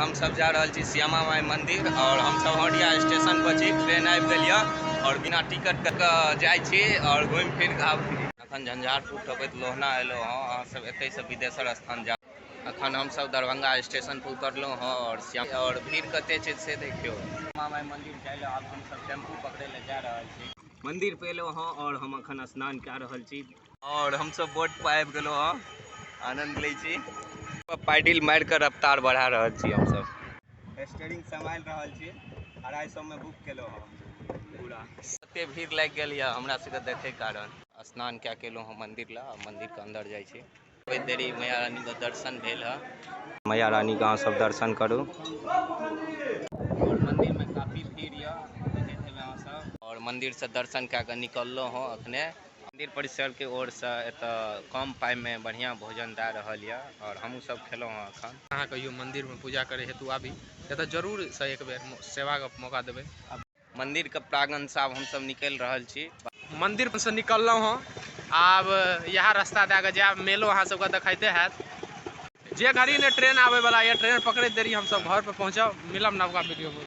हम सब जा रहा छी श्यामा माई मंदिर और हम सब हटिया स्टेशन पर छी। ट्रेन आबि गेल और बिना टिकट के जाय छी और घूम फिर के आबी। अखन झंझारपुर ठोकैत लोहना एलो हँ। अहाँ सब एतै से विदेश्वर स्थान जा। अखन हम सब दरभंगा स्टेशन पर उतरलो हँ और भीड़ कते छै से देखियो। श्यामा माई मंदिर जाय ले आब हम सब टेम्पू पकड़े ले जा रहल छी। मंदिर पे एलो हँ और हम अखन स्नान कए रहल छी और हम सब बोट पर आबि गेलो हँ। आनंद ले छी। पैडिल मार के रफ्तार बढ़ा रहल छी। हम सब स्टीयरिंग संभाल रहल छी। 250 में बुक केलो हम पूरा। कते भीड़ लग गेल या हमरा सबके देखे कारण। स्नान क्या केलो हम मंदिर ला, मंदिर के अंदर जाय छी। कोई देरी मैया रानी के दर्शन भेल है। मैया रानी का सब दर्शन करू और मंदिर में काफी भीड़ या देखैत हेबै अहाँ सब। और मंदिर से दर्शन कए के निकललो हँ अखने। मंदिर परिसर के ओर से एत कम पाई में बढ़िया भोजन दे रहल या और हमहू सब खेलो हँ अखन। अहाँ कहियो मंदिर में पूजा करे हेतु आबी एतऽ जरूर से एक बेर सेवा के मौका देबै। मंदिर के प्रांगण से हम सब निकल रहल छी। मंदिर से निकललहुँ हँ। आब यह रास्ता दे के जायब। मेलो अहाँ सबके देखाइते हैत। जे घड़ी ने ट्रेन आबे वाला ये, ट्रेन पकड़े देरी हम सब घर पे पहुँचब। मिलब नवका वीडियो में।